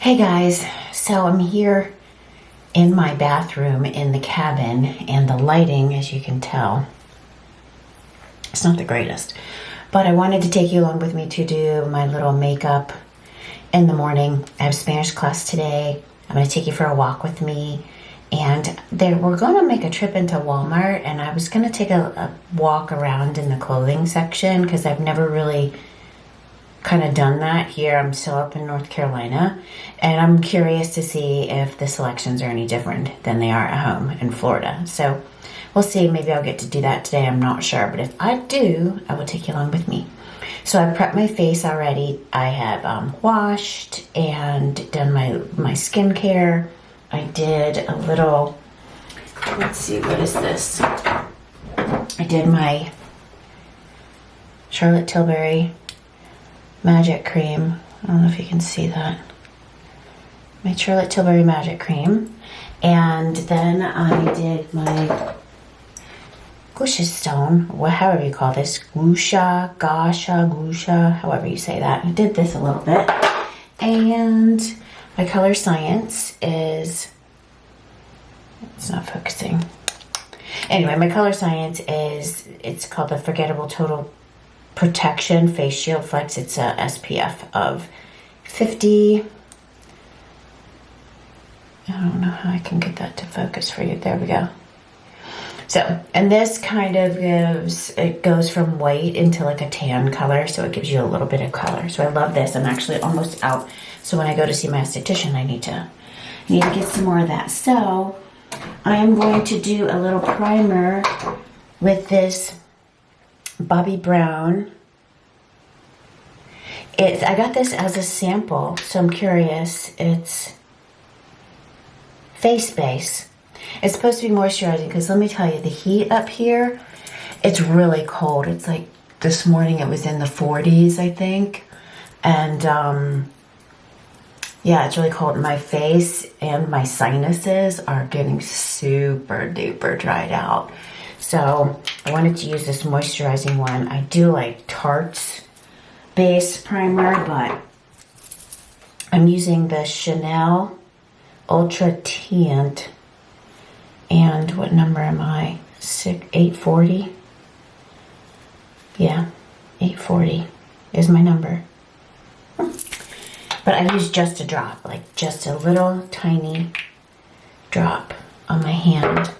Hey guys, so I'm here in my bathroom in the cabin, and the lighting, as you can tell, it's not the greatest. But I wanted to take you along with me to do my little makeup in the morning. I have Spanish class today. I'm going to take you for a walk with me, and we're going to make a trip into Walmart, and I was going to take a walk around in the clothing section because I've never really kind of done that here. I'm still up in North Carolina, and I'm curious to see if the selections are any different than they are at home in Florida. So we'll see. Maybe I'll get to do that today. I'm not sure, but if I do, I will take you along with me. So I've prepped my face already. I have washed and done my skincare. I did a little, let's see, what is this? I did my Charlotte Tilbury Magic Cream. I don't know if you can see that. My Charlotte Tilbury Magic Cream. And then I did my Gusha Stone, however you call this. Gusha, however you say that. I did this a little bit. And my Colorscience is, it's not focusing. Anyway, my Colorscience is, it's called the Forgettable Total Protection Face Shield Flex. It's a SPF of 50. I don't know how I can get that to focus for you. There we go. So, and this kind of it goes from white into like a tan color, so it gives you a little bit of color. So I love this. I'm actually almost out. So when I go to see my esthetician, I need to get some more of that. So I am going to do a little primer with this Bobbi Brown. I got this as a sample, so I'm curious. It's face base. It's supposed to be moisturizing because let me tell you, the heat up here, it's really cold. It's like this morning it was in the 40s, I think. And yeah, it's really cold. My face and my sinuses are getting super duper dried out. So I wanted to use this moisturizing one. I do like Tarte's base primer, but I'm using the Chanel Ultra Teint. And what number am I? 840? Yeah, 840 is my number. But I use just a drop, like just a little tiny drop on my hand.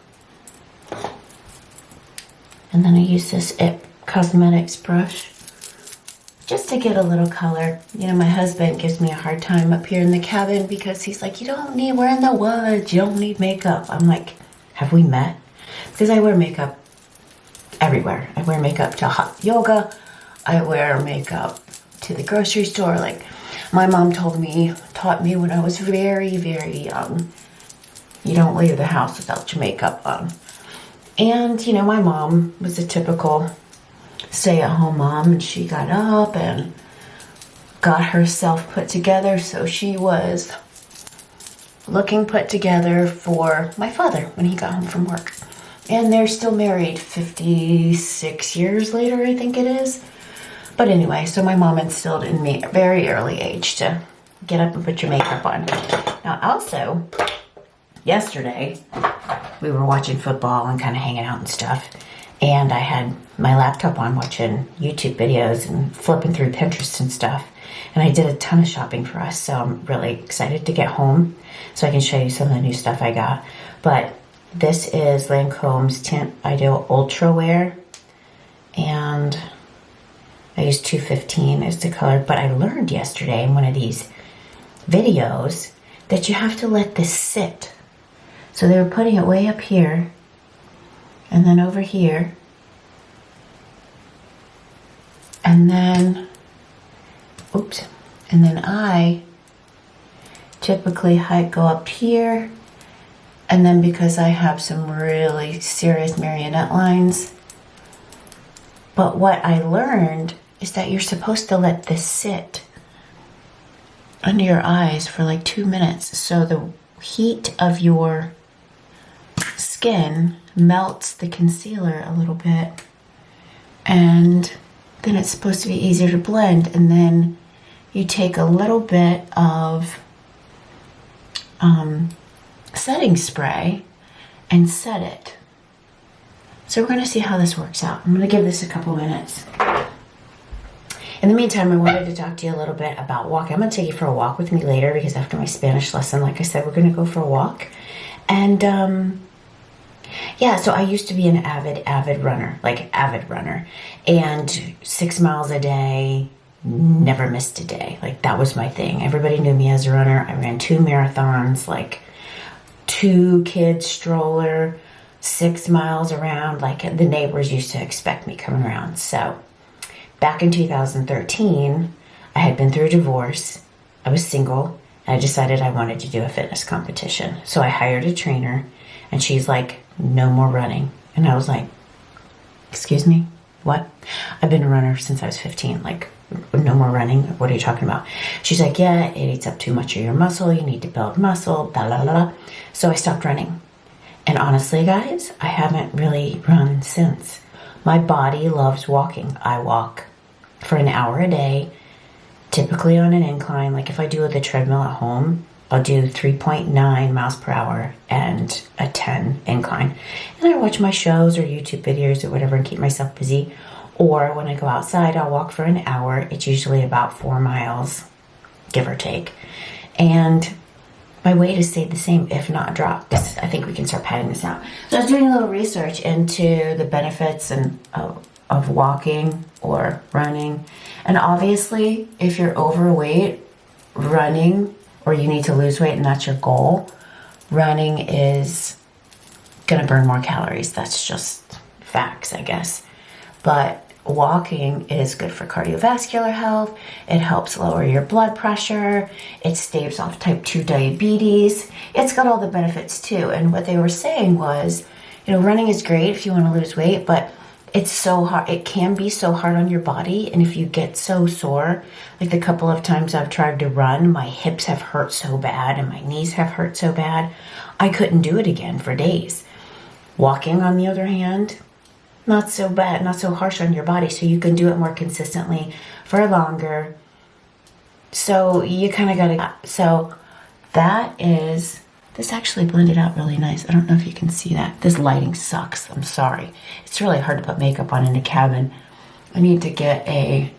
And then I use this IT Cosmetics brush just to get a little color. You know, my husband gives me a hard time up here in the cabin because he's like, we're in the woods, you don't need makeup. I'm like, have we met? Because I wear makeup everywhere. I wear makeup to hot yoga. I wear makeup to the grocery store. Like my mom taught me when I was very, very young, you don't leave the house without your makeup on. And, you know, my mom was a typical stay-at-home mom, and she got up and got herself put together, so she was looking put together for my father when he got home from work. And they're still married 56 years later, I think it is. But anyway, so my mom instilled in me at a very early age to get up and put your makeup on. Now, also, yesterday, we were watching football and kind of hanging out and stuff. And I had my laptop on watching YouTube videos and flipping through Pinterest and stuff. And I did a ton of shopping for us, so I'm really excited to get home so I can show you some of the new stuff I got. But this is Lancome's Tint Idole Ultra Wear. And I used 215 as the color. But I learned yesterday in one of these videos that you have to let this sit. So they were putting it way up here. And then over here, and then, oops, and then I typically go up here, and then because I have some really serious marionette lines, but what I learned is that you're supposed to let this sit under your eyes for like 2 minutes, so the heat of your skin melts the concealer a little bit, and then it's supposed to be easier to blend. And then you take a little bit of setting spray and set it. So we're gonna see how this works out. I'm gonna give this a couple minutes. In the meantime, I wanted to talk to you a little bit about walking. I'm gonna take you for a walk with me later because after my Spanish lesson, like I said, we're gonna go for a walk. And yeah, so I used to be an avid runner, and 6 miles a day, never missed a day. Like that was my thing. Everybody knew me as a runner. I ran 2 marathons, like 2 kids stroller, 6 miles around. Like the neighbors used to expect me coming around. So back in 2013, I had been through a divorce. I was single, and I decided I wanted to do a fitness competition. So I hired a trainer, and she's like, no more running. And I was like, excuse me, what? I've been a runner since I was 15. Like, no more running? What are you talking about? She's like, yeah, it eats up too much of your muscle. You need to build muscle, blah, blah, blah. So I stopped running. And honestly, guys, I haven't really run since. My body loves walking. I walk for an hour a day, typically on an incline. Like if I do the treadmill at home, I'll do 3.9 miles per hour and a 10 incline. And I watch my shows or YouTube videos or whatever and keep myself busy. Or when I go outside, I'll walk for an hour. It's usually about 4 miles, give or take. And my weight has stayed the same, if not dropped. I think we can start padding this out. So I was doing a little research into the benefits of walking or running. And obviously, if you're overweight, running, or you need to lose weight and that's your goal, running is gonna burn more calories. That's just facts, I guess. But walking is good for cardiovascular health. It helps lower your blood pressure. It staves off type 2 diabetes. It's got all the benefits too. And what they were saying was, running is great if you want to lose weight, but it's so hard. It can be so hard on your body. And if you get so sore, like the couple of times I've tried to run, my hips have hurt so bad and my knees have hurt so bad, I couldn't do it again for days. Walking, on the other hand, not so bad, not so harsh on your body, so you can do it more consistently for longer. So you kind of gotta, so that is, this actually blended out really nice. I don't know if you can see that. This lighting sucks, I'm sorry. It's really hard to put makeup on in a cabin. I need to get a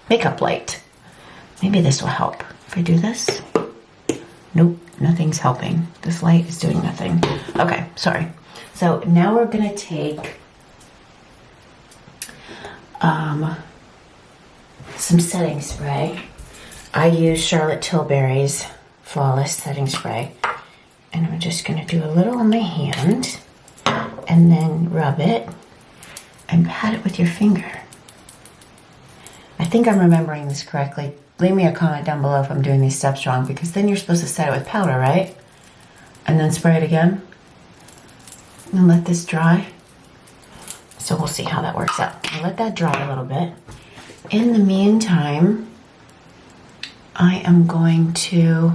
makeup light. Maybe this will help. If I do this, nope, nothing's helping. This light is doing nothing. Okay, sorry. So now we're gonna take some setting spray. I use Charlotte Tilbury's Flawless Setting Spray. And I'm just gonna do a little on my hand and then rub it and pat it with your finger. I think I'm remembering this correctly. Leave me a comment down below if I'm doing these steps wrong, because then you're supposed to set it with powder, right? And then spray it again. And let this dry. So we'll see how that works out. I'll let that dry a little bit. In the meantime, I am going to,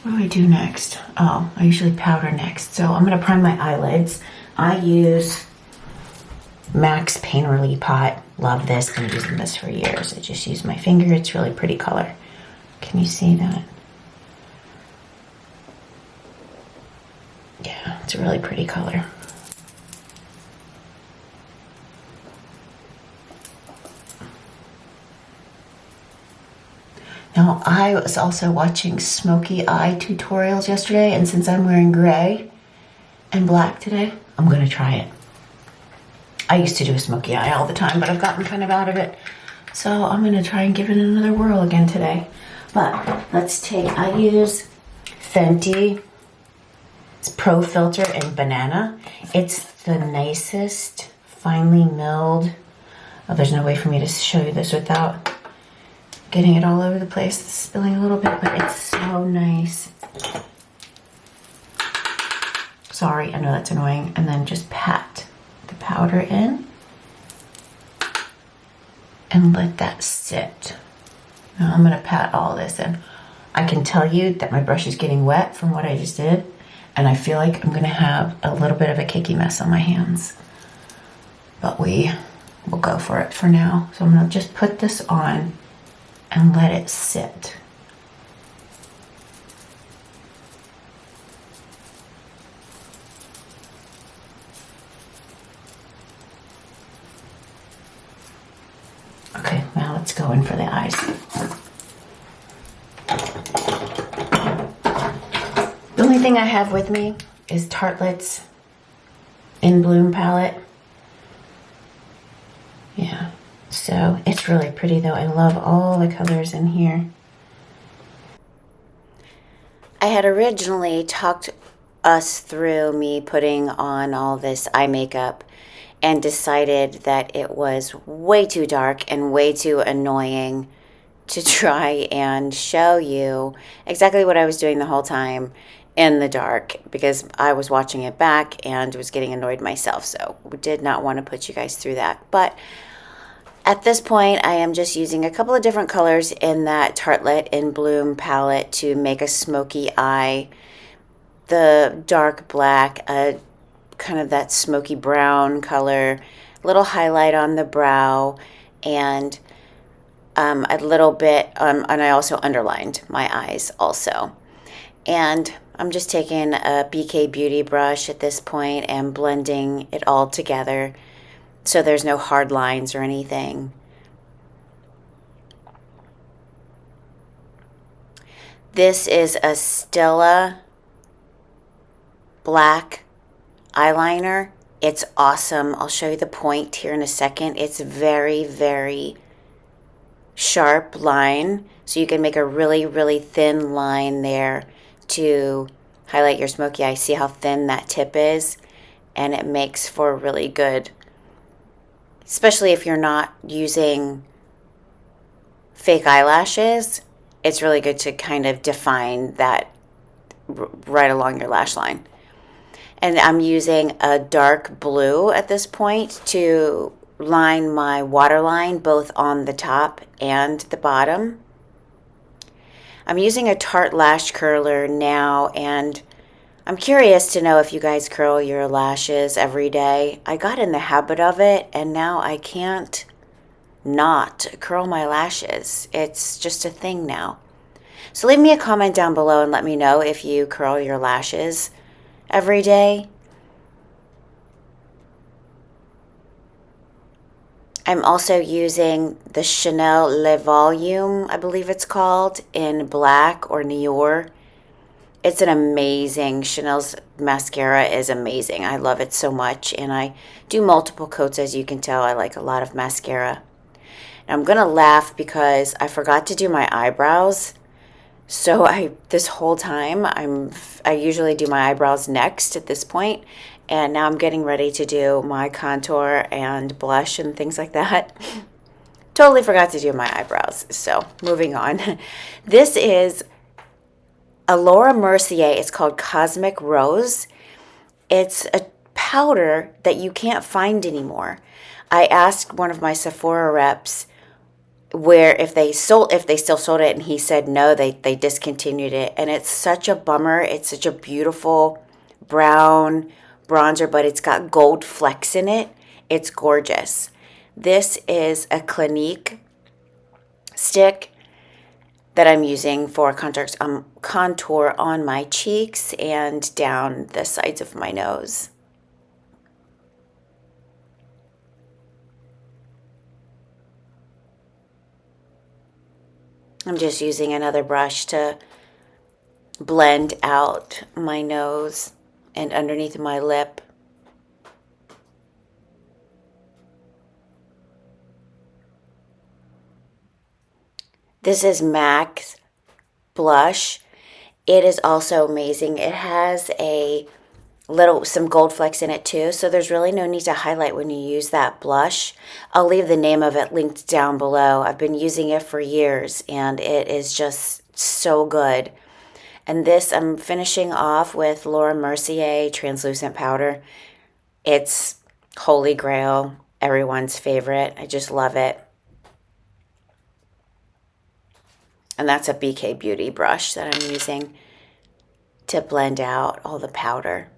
what do I do next? Oh, I usually powder next. So I'm gonna prime my eyelids. I use MAC's Pain Relief Pot. Love this, been using this for years. I just use my finger, it's really pretty color. Can you see that? Yeah, it's a really pretty color. Now, I was also watching smoky eye tutorials yesterday, and since I'm wearing gray and black today, I'm gonna try it. I used to do a smoky eye all the time, but I've gotten kind of out of it. So I'm gonna try and give it another whirl again today. But let's take, I use Fenty. It's Pro Filter in Banana. It's the nicest, finely milled. Oh, there's no way for me to show you this without getting it all over the place. It's spilling a little bit, but it's so nice. Sorry, I know that's annoying. And then just pat the powder in and let that sit. Now I'm gonna pat all this in. I can tell you that my brush is getting wet from what I just did, and I feel like I'm gonna have a little bit of a cakey mess on my hands. But we will go for it for now. So I'm gonna just put this on and let it sit. go in for the eyes. The only thing I have with me is Tartlette's In Bloom palette. Yeah, so it's really pretty though. I love all the colors in here. I had originally talked us through me putting on all this eye makeup and decided that it was way too dark and way too annoying to try and show you exactly what I was doing the whole time in the dark, because I was watching it back and was getting annoyed myself. So we did not want to put you guys through that. But at this point, I am just using a couple of different colors in that Tartlette In Bloom palette to make a smoky eye. The dark black, kind of that smoky brown color, little highlight on the brow, and a little bit, and I also underlined my eyes also. And I'm just taking a BK Beauty brush at this point and blending it all together so there's no hard lines or anything. This is a Stila black eyeliner. It's awesome. I'll show you the point here in a second. It's very, very sharp line, so you can make a really, really thin line there to highlight your smoky eye. See how thin that tip is? And it makes for really good, especially if you're not using fake eyelashes, it's really good to kind of define that right along your lash line. And I'm using a dark blue at this point to line my waterline both on the top and the bottom. I'm using a Tarte lash curler now, and I'm curious to know if you guys curl your lashes every day. I got in the habit of it, and now I can't not curl my lashes. It's just a thing now. So leave me a comment down below and let me know if you curl your lashes every day. I'm also using the Chanel Le Volume, I believe it's called, in black or Nior. It's an amazing, Chanel's mascara is amazing. I love it so much, and I do multiple coats, as you can tell. I like a lot of mascara. And I'm gonna laugh because I forgot to do my eyebrows. So this whole time I usually do my eyebrows next at this point, and now I'm getting ready to do my contour and blush and things like that. Totally forgot to do my eyebrows. So moving on. This is a Laura Mercier. It's called Cosmic Rose. It's a powder that you can't find anymore. I asked one of my Sephora reps where if they still sold it, and he said no, they discontinued it, and it's such a bummer. It's such a beautiful brown bronzer, but it's got gold flecks in it. It's gorgeous. This is a Clinque stick that I'm using for contour on my cheeks and down the sides of my nose. I'm just using another brush to blend out my nose and underneath my lip. This is MAC's blush. It is also amazing. It has some gold flecks in it too, so there's really no need to highlight when you use that blush. I'll leave the name of it linked down below. I've been using it for years, and it is just so good. And this I'm finishing off with Laura Mercier translucent powder. It's holy grail, everyone's favorite. I just love it. And that's a BK Beauty brush that I'm using to blend out all the powder.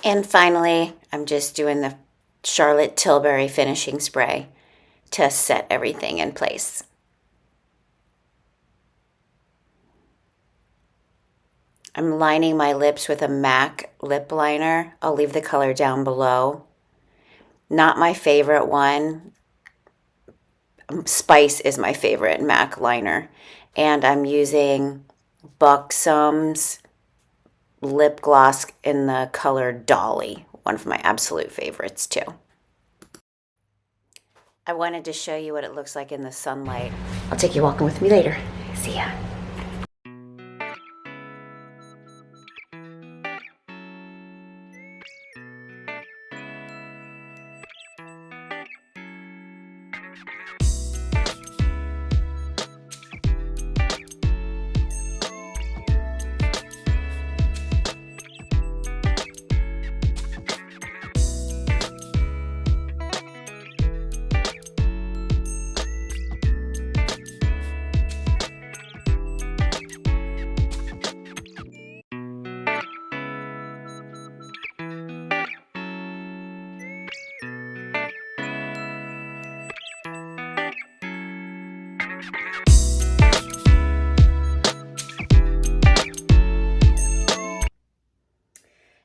And finally, I'm just doing the Charlotte Tilbury finishing spray to set everything in place. I'm lining my lips with a MAC lip liner. I'll leave the color down below. Not my favorite one. Spice is my favorite MAC liner. And I'm using Buxom's lip gloss in the color Dolly. One of my absolute favorites too. I wanted to show you what it looks like in the sunlight. I'll take you walking with me later. See ya.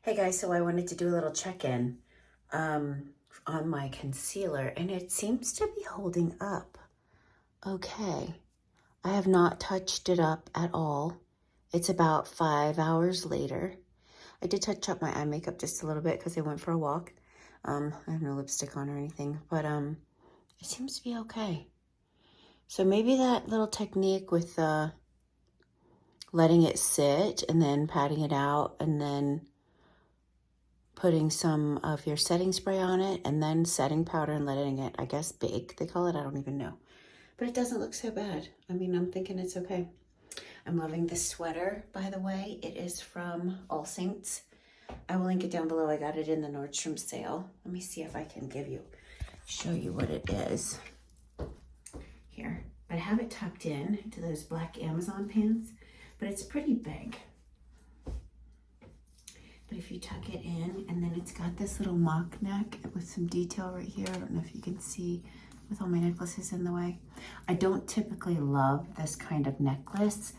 Hey guys, so I wanted to do a little check-in on my concealer, and it seems to be holding up okay. I have not touched it up at all. It's about 5 hours later. I did touch up my eye makeup just a little bit because I went for a walk. I have no lipstick on or anything, but it seems to be okay. So maybe that little technique with letting it sit and then patting it out and then putting some of your setting spray on it and then setting powder and letting it, I guess, bake, they call it. I don't even know. But it doesn't look so bad. I mean, I'm thinking it's okay. I'm loving this sweater, by the way. It is from AllSaints. I will link it down below. I got it in the Nordstrom sale. Let me see if I can show you what it is. Here. I have it tucked in to those black Amazon pants, but it's pretty big. But if you tuck it in, and then it's got this little mock neck with some detail right here. I don't know if you can see with all my necklaces in the way. I don't typically love this kind of neckline,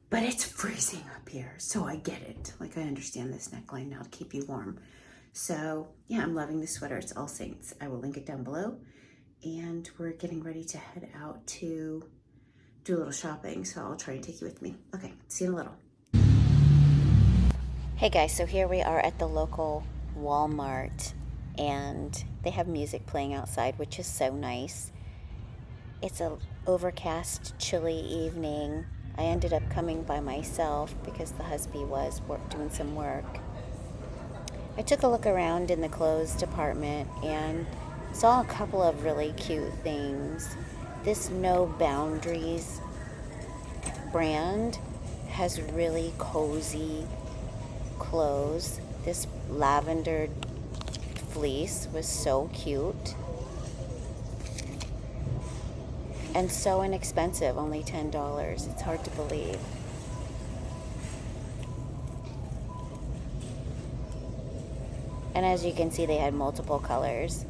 but it's freezing up here, so I get it. Like, I understand this neckline now to keep you warm. So yeah, I'm loving this sweater. It's AllSaints. I will link it down below. And we're getting ready to head out to do a little shopping, so I'll try and take you with me. Okay, see you in a little. Hey guys, so here we are at the local Walmart, and they have music playing outside, which is so nice. It's an overcast, chilly evening. I ended up coming by myself because the husband was doing some work. I took a look around in the clothes department and saw a couple of really cute things. This No Boundaries brand has really cozy clothes. This lavender fleece was so cute and so inexpensive, only $10. It's hard to believe. And as you can see, they had multiple colors.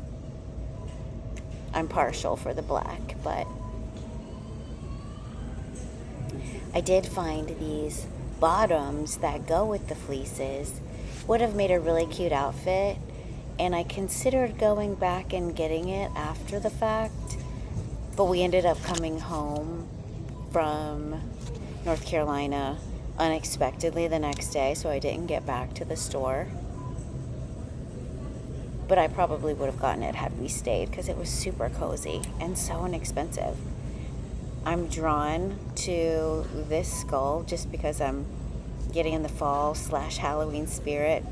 I'm partial for the black, but I did find these bottoms that go with the fleeces. Would have made a really cute outfit, and I considered going back and getting it after the fact, but we ended up coming home from North Carolina unexpectedly the next day, so I didn't get back to the store. But I probably would have gotten it had we stayed because it was super cozy and so inexpensive. I'm drawn to this skull just because I'm getting in the fall / Halloween spirit.